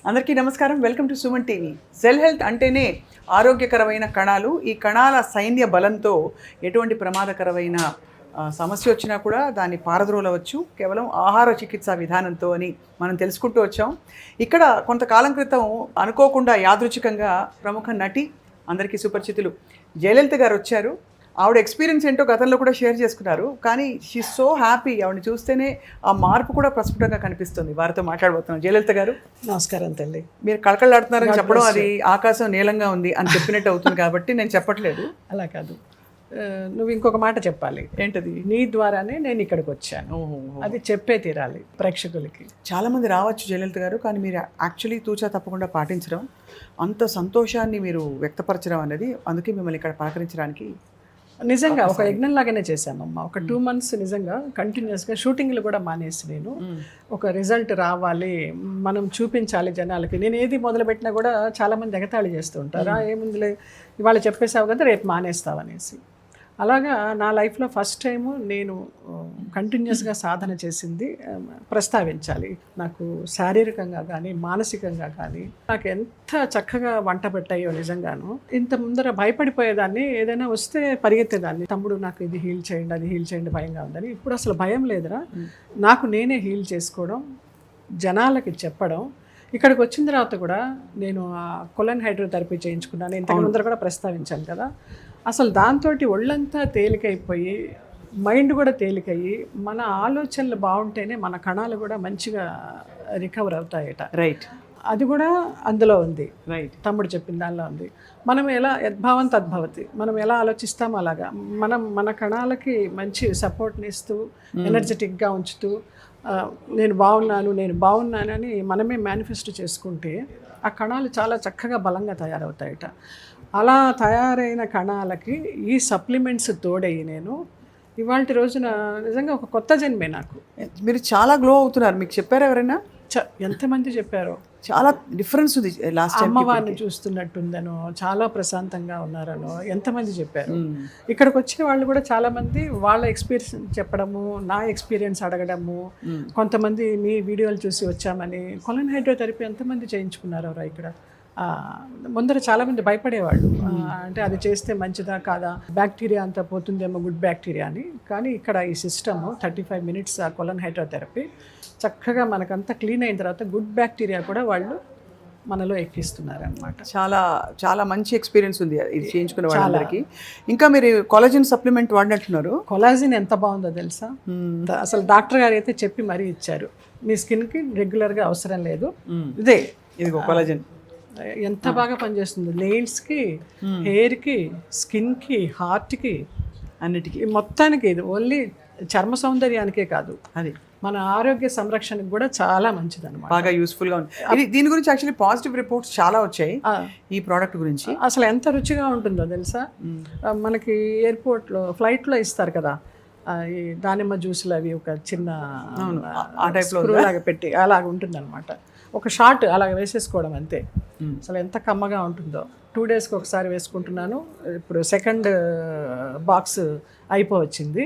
అందరికీ నమస్కారం. Welcome to Suman TV. Cell health అంటేనే ఆరోగ్యకరమైన కణాలు. ఈ కణాల సైన్య బలంతో ఎటువంటి ప్రమాదకరమైన సమస్య వచ్చినా కూడా దాన్ని పారద్రోలవచ్చు కేవలం ఆహార చికిత్సా విధానంతో అని మనం తెలుసుకుంటూ వచ్చాం. ఇక్కడ కొంతకాలం క్రితం అనుకోకుండా యాదృచ్ఛికంగా ప్రముఖ నటి, అందరికీ సుపరిచితులు జయలలిత గారు వచ్చారు. ఆవిడ ఎక్స్పీరియన్స్ ఏంటో గతంలో కూడా షేర్ చేసుకున్నారు. కానీ షీ సో హ్యాపీ. ఆవిడని చూస్తేనే ఆ మార్పు కూడా ప్రస్ఫుటంగా కనిపిస్తుంది. వారితో మాట్లాడబోతున్నాం. జయలలిత గారు నమస్కారం తల్లి. మీరు కళకళలాడుతున్నారని చెప్పడం అది ఆకాశం నీలంగా ఉంది అని చెప్పినట్టు అవుతుంది కాబట్టి నేను చెప్పట్లేదు. అలా కాదు, నువ్వు ఇంకొక మాట చెప్పాలి. ఏంటది? నీ ద్వారానే నేను ఇక్కడికి వచ్చాను, అది చెప్పే తీరాలి ప్రేక్షకులకి. చాలామంది రావచ్చు జయలలిత గారు, కానీ మీరు యాక్చువల్లీ తూచా తప్పకుండా పాటించడం, అంత సంతోషాన్ని మీరు వ్యక్తపరచడం అనేది, అందుకే మిమ్మల్ని ఇక్కడ పలకరించడానికి నిజంగా ఒక యజ్ఞం లాగానే చేశామమ్మా. ఒక 2 months నిజంగా కంటిన్యూస్గా షూటింగ్లు కూడా మానేసి నేను ఒక రిజల్ట్ రావాలి, మనం చూపించాలి జనాలకి. నేను ఏది మొదలుపెట్టినా కూడా చాలామంది ఎగతాళి చేస్తూ ఉంటారు, ఏముందిలే ఇవాళ చెప్పేసావు కదా రేపు మానేస్తావు అనేసి. అలాగా నా లైఫ్లో ఫస్ట్ టైము నేను కంటిన్యూస్గా సాధన చేసింది ప్రస్తావించాలి. నాకు శారీరకంగా కానీ మానసికంగా కానీ నాకు ఎంత చక్కగా వంట పెట్టాయో నిజంగాను. ఇంత ముందర భయపడిపోయేదాన్ని, ఏదైనా వస్తే పరిగెత్తేదాన్ని. తమ్ముడు నాకు ఇది హీల్ చేయండి, అది హీల్ చేయండి, భయంగా ఉందని. ఇప్పుడు అసలు భయం లేదురా, నాకు నేనే హీల్ చేసుకోవడం, జనాలకి చెప్పడం. ఇక్కడికి వచ్చిన తర్వాత కూడా నేను కొలన్ హైడ్రోథెరపీ చేయించుకున్నాను, ఇంతకు ముందర కూడా ప్రస్తావించాను కదా. అసలు దాంతో ఒళ్ళంతా తేలికైపోయి, మైండ్ కూడా తేలికయ్యి, మన ఆలోచనలు బాగుంటేనే మన కణాలు కూడా మంచిగా రికవర్ అవుతాయట. రైట్, అది కూడా అందులో ఉంది. రైట్, తమ్ముడు చెప్పిన దానిలో ఉంది. మనం ఎలా యద్భావం తద్భవతి, మనం ఎలా ఆలోచిస్తామో అలాగా మనం మన కణాలకి మంచి సపోర్ట్ని ఇస్తూ ఎనర్జెటిక్గా ఉంచుతూ నేను బాగున్నానని మనమే మేనిఫెస్టో చేసుకుంటే ఆ కణాలు చాలా చక్కగా బలంగా తయారవుతాయట. అలా తయారైన కణాలకి ఈ సప్లిమెంట్స్ తోడయ్యి నేను ఇవాళ రోజున నిజంగా ఒక కొత్త జన్మే నాకు. మీరు చాలా గ్లో అవుతున్నారు. మీకు చెప్పారు ఎవరైనా? ఎంతమంది చెప్పారో. చాలా డిఫరెన్స్ ఉంది. లాస్ట్ అమ్మవారిని చూస్తున్నట్టుందనో, చాలా ప్రశాంతంగా ఉన్నారనో ఎంతమంది చెప్పారు. ఇక్కడికి వచ్చిన వాళ్ళు కూడా చాలామంది వాళ్ళ ఎక్స్పీరియన్స్ చెప్పడము, నా ఎక్స్పీరియన్స్ అడగడము, కొంతమంది మీ వీడియోలు చూసి వచ్చామని. కొలన్ హైడ్రోథెరపీ ఎంతమంది చేయించుకున్నారో ఇక్కడ. ముందర చాలామంది భయపడేవాళ్ళు, అంటే అది చేస్తే మంచిదా కాదా, బ్యాక్టీరియా అంతా పోతుందేమో, గుడ్ బ్యాక్టీరియా అని. కానీ ఇక్కడ ఈ సిస్టమ్ 35 minutes కొలన్ హైడ్రోథెరపీ చక్కగా మనకంతా క్లీన్ అయిన తర్వాత గుడ్ బ్యాక్టీరియా కూడా వాళ్ళు మనలో ఎక్కిస్తున్నారు అనమాట. చాలా చాలా మంచి ఎక్స్పీరియన్స్ ఉంది ఇది చేయించుకునే వాళ్ళందరికీ. ఇంకా మీరు కొలాజిన్ సప్లిమెంట్ వాడినట్టున్నారు. కొలాజిన్ ఎంత బాగుందో తెలుసా, అసలు డాక్టర్ గారు అయితే చెప్పి మరీ ఇచ్చారు, మీ స్కిన్కి రెగ్యులర్గా అవసరం లేదు, ఇది కొలాజిన్ ఎంత బాగా పనిచేస్తుంది. నెయిల్స్కి, హెయిర్కి, స్కిన్కి, హార్ట్కి, అన్నిటికీ, మొత్తానికి. ఇది ఓన్లీ చర్మ సౌందర్యానికే కాదు, అది మన ఆరోగ్య సంరక్షణకు కూడా చాలా మంచిది అనమాట. బాగా యూస్ఫుల్గా ఉంది. దీని గురించి యాక్చువల్లీ పాజిటివ్ రిపోర్ట్స్ చాలా వచ్చాయి ఈ ప్రోడక్ట్ గురించి. అసలు ఎంత రుచిగా ఉంటుందో తెలుసా. మనకి ఎయిర్పోర్ట్లో ఫ్లైట్లో ఇస్తారు కదా ఈ దానిమ్మ జ్యూసులు, అవి ఒక చిన్న ఆ టైప్లో లాగా పెట్టి అలాగ ఉంటుంది అనమాట. ఒక షాట్ అలాగ వేసేసుకోవడం అంతే. అసలు ఎంత కమ్మగా ఉంటుందో. 2 daysకి ఒకసారి వేసుకుంటున్నాను. ఇప్పుడు 2nd box అయిపోవచ్చింది.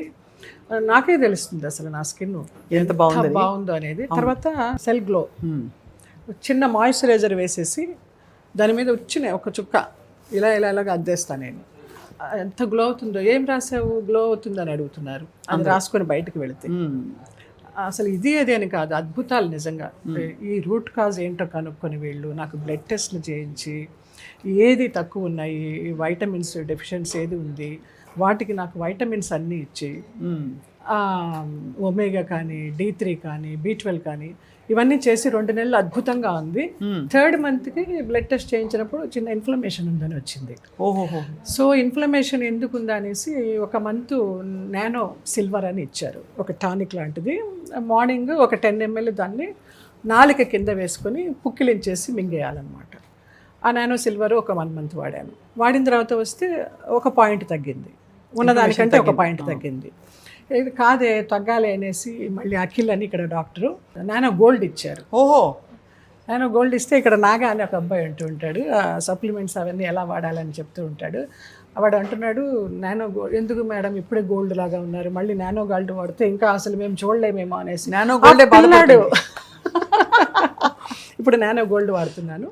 నాకే తెలుస్తుంది అసలు నా స్కిన్ ఎంత బాగుందో అనేది. తర్వాత సెల్ గ్లో, చిన్న మాయిశ్చరైజర్ వేసేసి దాని మీద వచ్చిన ఒక చుక్క ఇలాగా అద్దేస్తాను నేను. ఎంత గ్లో అవుతుందో. ఏం రాసావు, గ్లో అవుతుందని అడుగుతున్నారు. అది రాసుకొని బయటకు వెళితే అసలు ఇది అని కాదు, అద్భుతాలు నిజంగా. ఈ రూట్ కాజ్ ఏంటో కనుక్కొని వీళ్ళు నాకు బ్లడ్ టెస్ట్లు చేయించి ఏది తక్కువ ఉన్నాయి, వైటమిన్స్ డెఫిషియన్సీ ఏది ఉంది, వాటికి నాకు వైటమిన్స్ అన్నీ ఇచ్చి, ఒమేగా కానీ, D3 కానీ, B12 కానీ ఇవన్నీ చేసి 2 నెలలు అద్భుతంగా ఉంది. 3rd monthకి బ్లడ్ టెస్ట్ చేయించినప్పుడు చిన్న ఇన్ఫ్లమేషన్ ఉందని వచ్చింది. సో ఇన్ఫ్లమేషన్ ఎందుకు ఉందా అనేసి 1 month నానో సిల్వర్ అని ఇచ్చారు, ఒక టానిక్ లాంటిది. మార్నింగ్ ఒక 10 ml దాన్ని నాలుక కింద వేసుకొని పుక్కిలించేసి మింగేయాలన్నమాట. ఆ నానో సిల్వర్ ఒక 1 month వాడాను. వాడిన తర్వాత వస్తే 1 point తగ్గింది, ఉన్నదానికంటే 1 point తగ్గింది. ఇది కాదే తగ్గాలి అనేసి మళ్ళీ అఖిల్ అని ఇక్కడ డాక్టరు నానో గోల్డ్ ఇచ్చారు. నానో గోల్డ్ ఇస్తే ఇక్కడ నాగా అని ఒక అబ్బాయి అంటూ ఉంటాడు, సప్లిమెంట్స్ అవన్నీ ఎలా వాడాలని చెప్తూ ఉంటాడు. వాడు అంటున్నాడు, నానో గోల్డ్ ఎందుకు మేడం ఇప్పుడే గోల్డ్ లాగా ఉన్నారు, మళ్ళీ నానో గోల్డ్ వాడితే ఇంకా అసలు మేము చూడలేమేమో అనేసి. నానో గోల్డ్ బాగున్నాడు. ఇప్పుడు నానో గోల్డ్ వాడుతున్నాను.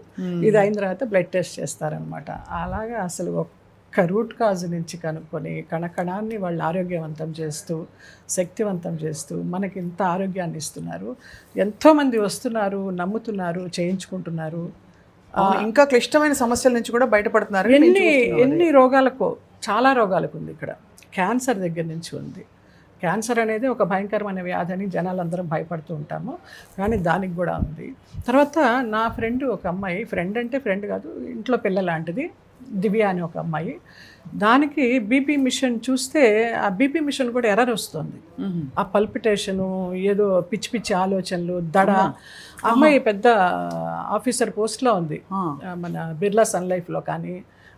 ఇది అయిన తర్వాత బ్లడ్ టెస్ట్ చేస్తారనమాట. అలాగా అసలు ఒక్క రూట్ కాజ్ నుంచి కనుక్కొని కణకణాన్ని వాళ్ళు ఆరోగ్యవంతం చేస్తూ శక్తివంతం చేస్తూ మనకి ఇంత ఆరోగ్యాన్ని ఇస్తున్నారు. ఎంతోమంది వస్తున్నారు, నమ్ముతున్నారు, చేయించుకుంటున్నారు. ఇంకా క్లిష్టమైన సమస్యల నుంచి కూడా బయటపడుతున్నారు. ఎన్ని రోగాలకు, చాలా రోగాలకు ఉంది ఇక్కడ. క్యాన్సర్ దగ్గర నుంచి ఉంది. క్యాన్సర్ అనేది ఒక భయంకరమైన వ్యాధి అని జనాలందరం భయపడుతూ ఉంటాము, కానీ దానికి కూడా ఉంది. తర్వాత నా ఫ్రెండ్ ఒక అమ్మాయి, ఫ్రెండ్ అంటే ఫ్రెండ్ కాదు, ఇంట్లో పిల్ల లాంటిది, దివ్య అని ఒక అమ్మాయి, దానికి బీపీ మిషన్ చూస్తే ఆ బీపీ మిషన్ కూడా ఎర్రర్ వస్తుంది. ఆ పల్పిటేషను, ఏదో పిచ్చి పిచ్చి ఆలోచనలు, దడ. అమ్మాయి పెద్ద ఆఫీసర్ పోస్ట్లో ఉంది, మన బిర్లా సన్ లైఫ్లో కానీ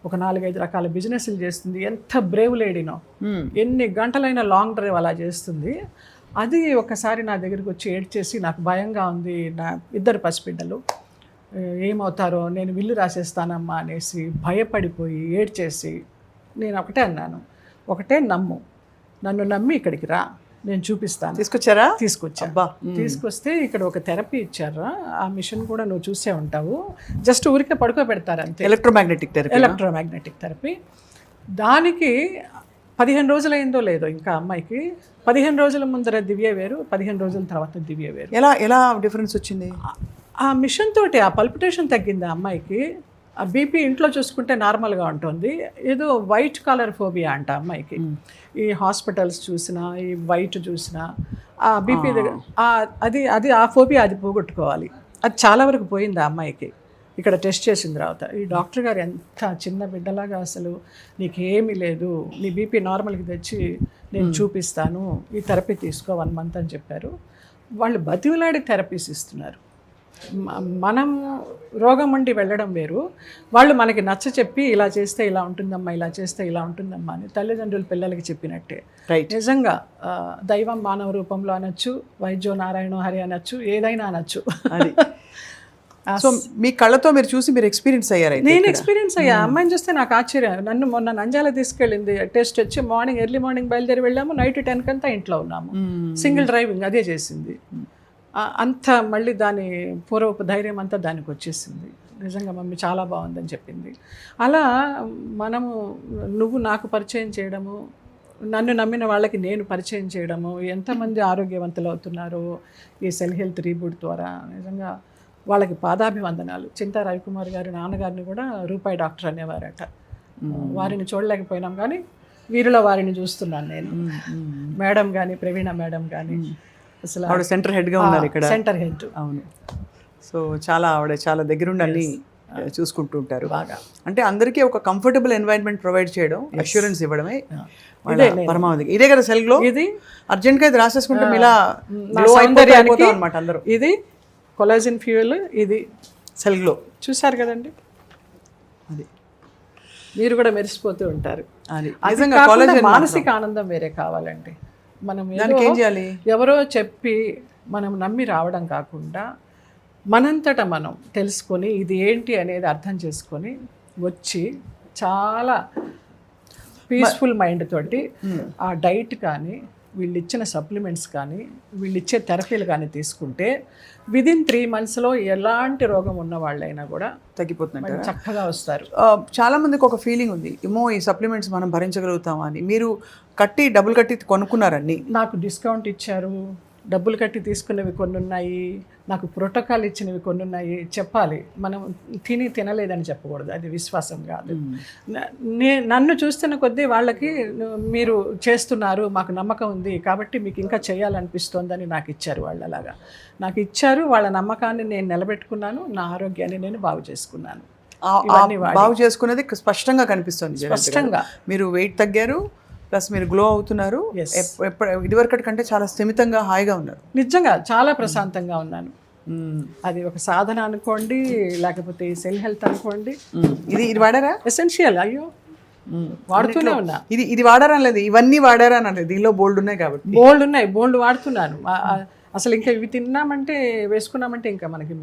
ఒక 4-5 రకాల బిజినెస్లు చేస్తుంది. ఎంత బ్రేవ్ లేడీనో, ఎన్ని గంటలైనా లాంగ్ డ్రైవ్ అలా చేస్తుంది. అది ఒకసారి నా దగ్గరికి వచ్చి ఏడ్చేసి, నాకు భయంగా ఉంది, నా 2 పసిబిడ్డలు ఏమవుతారో, నేను విల్లు రాసేస్తానమ్మా అనేసి భయపడిపోయి ఏడ్చేసి, నేను ఒకటే అన్నాను, ఒకటే నమ్ము, నన్ను నమ్మి ఇక్కడికి రా, నేను చూపిస్తాను. తీసుకొచ్చారా? తీసుకొచ్చా. తీసుకొస్తే ఇక్కడ ఒక థెరపీ ఇచ్చారా, ఆ మిషన్ కూడా నువ్వు చూసే ఉంటావు, జస్ట్ ఊరికే పడుకోబెడతారు అంతే. Electromagnetic therapy. దానికి 15 రోజులైందో లేదో ఇంకా అమ్మాయికి. 15 రోజుల ముందర దివ్య వేరు, 15 రోజుల తర్వాత దివ్య వేరు. ఎలా డిఫరెన్స్ వచ్చింది? ఆ మిషన్ తోటి ఆ పల్పిటేషన్ తగ్గింది ఆ అమ్మాయికి. ఆ బీపీ ఇంట్లో చూసుకుంటే నార్మల్గా ఉంటుంది, ఏదో వైట్ కలర్ ఫోబియా అంట అమ్మాయికి. ఈ హాస్పిటల్స్ చూసినా, ఈ వైట్ చూసినా, ఆ బీపీ అది ఆ ఫోబియా అది పోగొట్టుకోవాలి. అది చాలా వరకు పోయింది ఆ అమ్మాయికి ఇక్కడ టెస్ట్ చేసిన తర్వాత. ఈ డాక్టర్ గారు ఎంత చిన్న బిడ్డలాగా, అసలు నీకేమీ లేదు, నీ బీపీ నార్మల్కి తెచ్చి నేను చూపిస్తాను, ఈ థెరపీ తీసుకో 1 month అని చెప్పారు. వాళ్ళు బతిమలాడి థెరపీస్ ఇస్తున్నారు. మనం రోగం ఉండి వెళ్ళడం వేరు, వాళ్ళు మనకి నచ్చ చెప్పి ఇలా చేస్తే ఇలా ఉంటుందమ్మా, ఇలా చేస్తే ఇలా ఉంటుందమ్మా అని తల్లిదండ్రులు పిల్లలకి చెప్పినట్టే. నిజంగా దైవం మానవ రూపంలో అనొచ్చు, వైద్యో నారాయణ హరి అనొచ్చు, ఏదైనా అనొచ్చు. అది సో మీ కళ్ళతో మీరు చూసి మీరు ఎక్స్పీరియన్స్ అయ్యారు? నేను ఎక్స్పీరియన్స్ అయ్యా. అమ్మాయిని చూస్తే నాకు ఆశ్చర్యం. నన్ను మొన్న నంజాల తీసుకెళ్ళింది, టెస్ట్ వచ్చి ఎర్లీ మార్నింగ్ బయలుదేరి వెళ్ళాము, నైట్ 10 కంతా ఇంట్లో ఉన్నాము. సింగిల్ డ్రైవింగ్ అదే చేసింది. అంత మళ్ళీ దాని పూర్వపు ధైర్యం అంతా దానికి వచ్చేసింది. నిజంగా మమ్మీ చాలా బాగుందని చెప్పింది. అలా మనము, నువ్వు నాకు పరిచయం చేయడము, నన్ను నమ్మిన వాళ్ళకి నేను పరిచయం చేయడము, ఎంతమంది ఆరోగ్యవంతులు అవుతున్నారో ఈ సెల్ హెల్త్ రీబూట్ ద్వారా. నిజంగా వాళ్ళకి పాదాభివందనాలు. చింతా రవికుమార్ గారి నాన్నగారిని కూడా రూపాయి డాక్టర్ అనేవారట. వారిని చూడలేకపోయినాం, కానీ వీరిలో వారిని చూస్తున్నాను నేను. మేడం కానీ, ప్రవీణ మేడం కానీ, అసలు ఆవిడ సెంటర్ హెడ్గా ఉన్నారు ఇక్కడ. Centre head. అవును. సో ఆవిడ చాలా దగ్గరుండి అన్ని చూసుకుంటూ ఉంటారు బాగా. అంటే అందరికీ ఒక కంఫర్టబుల్ ఎన్వైరన్మెంట్ ప్రొవైడ్ చేయడం, అష్యూరెన్స్ ఇవ్వడమే పరమావధి. ఇదే కదా సెల్ గ్లో. ఇది అర్జెంట్గా ఇది రాసేసుకుంటే ఇలా అనమాట అందరూ. ఇది కొలాజిన్ ఫ్యూయల్, ఇది సెల్ గ్లో. చూసారు కదండి, అది మీరు కూడా మెరిసిపోతూ ఉంటారు. అది మానసిక ఆనందం వేరే కావాలండి. మనం ఏం చేయాలి? ఎవరో చెప్పి మనం నమ్మి రావడం కాకుండా మనంతట మనం తెలుసుకొని ఇది ఏంటి అనేది అర్థం చేసుకొని వచ్చి చాలా పీస్ఫుల్ మైండ్ తోటి ఆ డైట్ కానీ, వీళ్ళు ఇచ్చిన సప్లిమెంట్స్ కానీ, వీళ్ళు ఇచ్చే థెరపీలు కానీ తీసుకుంటే విదిన్ 3 monthsలో ఎలాంటి రోగం ఉన్న వాళ్ళైనా కూడా తగ్గిపోతుంది, చక్కగా వస్తారు. చాలా మందికి ఒక ఫీలింగ్ ఉంది, ఏమో ఈ సప్లిమెంట్స్ మనం భరించగలుగుతామా అని. మీరు డబ్బులు కట్టి కొనుక్కున్నారని. నాకు డిస్కౌంట్ ఇచ్చారు, డబ్బులు కట్టి తీసుకునేవి కొన్ని ఉన్నాయి, నాకు ప్రోటోకాల్ ఇచ్చినవి కొన్ని ఉన్నాయి. చెప్పాలి, మనం తినలేదని చెప్పకూడదు, అది విశ్వాసం కాదు. నన్ను చూస్తున్న కొద్దీ వాళ్ళకి మీరు చేస్తున్నారు, మాకు నమ్మకం ఉంది కాబట్టి మీకు ఇంకా చేయాలనిపిస్తోందని నాకు ఇచ్చారు. వాళ్ళు అలాగా నాకు ఇచ్చారు. వాళ్ళ నమ్మకాన్ని నేను నిలబెట్టుకున్నాను, నా ఆరోగ్యాన్ని నేను బాగు చేసుకున్నాను. బాగు చేసుకునేది స్పష్టంగా కనిపిస్తుంది. స్పష్టంగా మీరు వెయిట్ తగ్గారు, ప్లస్ మీరు గ్లో అవుతున్నారు. ఇదివరకటి కంటే చాలా స్థిమితంగా, హాయిగా ఉన్నారు. నిజంగా చాలా ప్రశాంతంగా ఉన్నాను. అది ఒక సాధన అనుకోండి, లేకపోతే సెల్ హెల్త్ అనుకోండి. ఇది వాడారా? ఎసెన్షియల్. అయ్యో, వాడుతూనే ఉన్నా. ఇది వాడారా లేదు, ఇవన్నీ వాడారా అనేది. దీనిలో బోల్డ్ ఉన్నాయి కాబట్టి. బోల్డ్ వాడుతున్నాను. అసలు ఇంకా ఇవి తిన్నామంటే, వేసుకున్నామంటే ఇంకా మనకి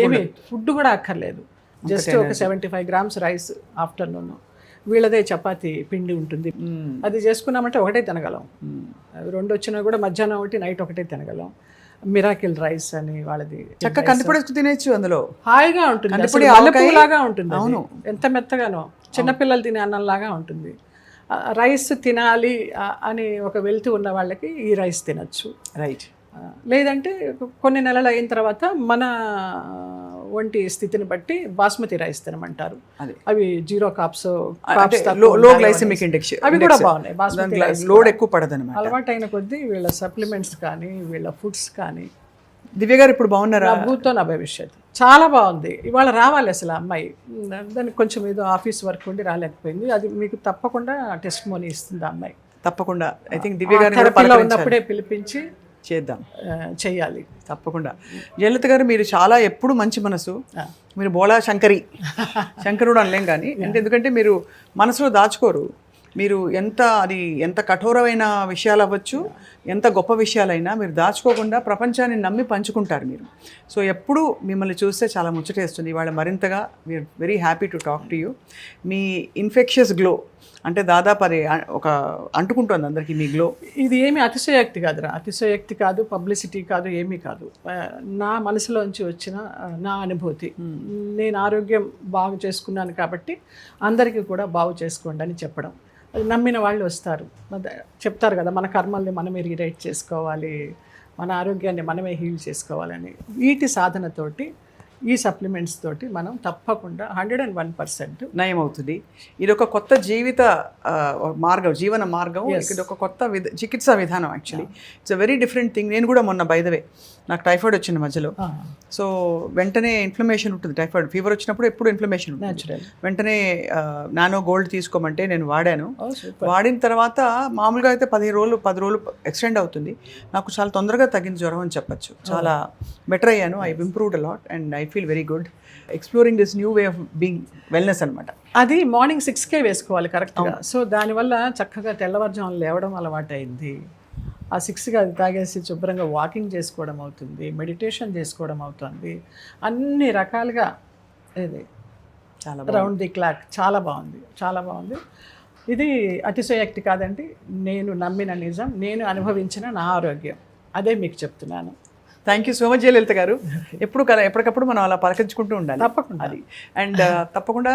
ఏమి ఫుడ్ కూడా అక్కర్లేదు. జస్ట్ ఒక 75 grams రైస్ ఆఫ్టర్నూన్, వీళ్ళదే చపాతి పిండి ఉంటుంది, అది చేసుకున్నామంటే ఒకటే తినగలం. 2 వచ్చినా కూడా మధ్యాహ్నం ఒకటి, నైట్ ఒకటే తినగలం. మిరాకిల్ రైస్ అని వాళ్ళది చక్కగా కందిపొడి తినేచ్చు అందులో. హాయిగా ఉంటుంది, కందిపొడి అల్లపులాగా ఉంటుంది. అవును, ఎంత మెత్తగానో చిన్నపిల్లలు తినే అన్నంలాగా ఉంటుంది. రైస్ తినాలి అని ఒక వెళ్తూ ఉన్న వాళ్ళకి ఈ రైస్ తినచ్చు. రైట్. లేదంటే కొన్ని నెలలు అయిన తర్వాత మన ఒంటి స్థితిని బట్టి బాస్మతి రైస్ తినమంటారు. అవి 0 కార్బ్స్, లో గ్లైసెమిక్ ఇండెక్స్, అవి కూడా బాగున్నాయి. బాస్మతి రైస్ లోడ్ ఎక్కువ పడదన్నమాట. అలవాటైన కొద్దీ వీళ్ళ సప్లిమెంట్స్ కానీ వీళ్ళ ఫుడ్స్ కానీ. దివ్య గారు ఇప్పుడు బాగున్నారా? భూతో నా భవిష్యత్ చాలా బాగుంది. ఇవాళ రావాలి అసలు అమ్మాయి, దానికి కొంచెం ఏదో ఆఫీస్ వర్క్ ఉండి రాలేకపోయింది. అది మీకు తప్పకుండా టెస్ట్ మోనీ ఇస్తుంది ఆ అమ్మాయి. తప్పకుండా. ఐ థింక్ దివ్య గారు ఉన్నప్పుడే పిలిపించి చేద్దాం, చెయ్యాలి తప్పకుండా. జయలలిత గారు మీరు చాలా ఎప్పుడు మంచి మనసు, మీరు బోళా శంకరుడు అనలేం కానీ, ఎందుకంటే మీరు మనసులో దాచుకోరు. మీరు ఎంత కఠోరమైన విషయాలు అవ్వచ్చు, ఎంత గొప్ప విషయాలైనా మీరు దాచుకోకుండా ప్రపంచాన్ని నమ్మి పంచుకుంటారు మీరు. సో ఎప్పుడు మిమ్మల్ని చూస్తే చాలా ముచ్చటేస్తుంది. ఇవాళ మరింతగా we're very happy to talk to you. మీ ఇన్ఫెక్షియస్ గ్లో అంటే దాదాపు అది ఒక అంటుకుంటుంది అందరికీ మీ గ్లో. ఇది ఏమి అతిశయోక్తి కాదురా, అతిశయోక్తి కాదు, పబ్లిసిటీ కాదు, ఏమీ కాదు. నా మనసులోంచి వచ్చిన నా అనుభూతి. నేను ఆరోగ్యం బాగు చేసుకున్నాను కాబట్టి అందరికీ కూడా బాగు చేసుకోండి అని చెప్పడం. అది నమ్మిన వాళ్ళు వస్తారు, చెప్తారు కదా, మన కర్మల్ని మనమే రీరైట్ చేసుకోవాలి, మన ఆరోగ్యాన్ని మనమే హీల్ చేసుకోవాలని. వీటి సాధనతోటి, ఈ సప్లిమెంట్స్ తోటి మనం తప్పకుండా 101% నయం అవుతుంది. ఇది ఒక కొత్త జీవన మార్గం. ఇది ఒక కొత్త చికిత్సా విధానం. Actually it's a very different thing. నేను కూడా మొన్న బై ద వే నాకు టైఫాయిడ్ వచ్చింది మధ్యలో. సో వెంటనే ఇన్ఫ్లమేషన్ ఉంటుంది. టైఫాయిడ్ ఫీవర్ వచ్చినప్పుడు ఎప్పుడు ఇన్ఫ్లమేషన్ ఉంటుంది. వెంటనే నానో గోల్డ్ తీసుకోమంటే నేను వాడాను. వాడిన తర్వాత మామూలుగా అయితే 10 రోజులు ఎక్స్టెండ్ అవుతుంది. నాకు చాలా తొందరగా తగ్గింది జ్వరం అని చెప్పచ్చు. చాలా బెటర్ అయ్యాను. I improved a lot and I feel very good exploring this new way of being wellness అనమాట. అది మార్నింగ్ 6కే వేసుకోవాలి కరెక్ట్గా. సో దానివల్ల చక్కగా తెల్లవారుజామున లేవడం అలవాటు అయింది. ఆ 6కి అది తాగేసి శుభ్రంగా వాకింగ్ చేసుకోవడం అవుతుంది, మెడిటేషన్ చేసుకోవడం అవుతుంది, అన్ని రకాలుగా. ఇది చాలా రౌండ్ ది క్లాక్ చాలా బాగుంది. ఇది అతిశయోక్తి కాదండి. నేను నమ్మిన నిజం, నేను అనుభవించిన నా ఆరోగ్యం, అదే మీకు చెప్తున్నాను. Thank you so much Jayalalithaa గారు. ఎప్పటికప్పుడు మనం అలా పలకరించుకుంటూ ఉండాలి. తప్పకుండా అది. అండ్ తప్పకుండా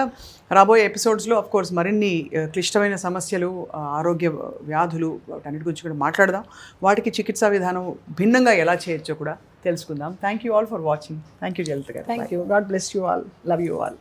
రాబోయే ఎపిసోడ్స్లో ఆఫ్ కోర్స్ మరిన్ని క్లిష్టమైన సమస్యలు, ఆరోగ్య వ్యాధులు, వాటన్నిటి గురించి కూడా మాట్లాడదాం. వాటికి చికిత్సా విధానం భిన్నంగా ఎలా చేయొచ్చో కూడా తెలుసుకుందాం. Thank you all for watching. Thank you Jayalalitha garu. Thank you. God bless you all. Love you all.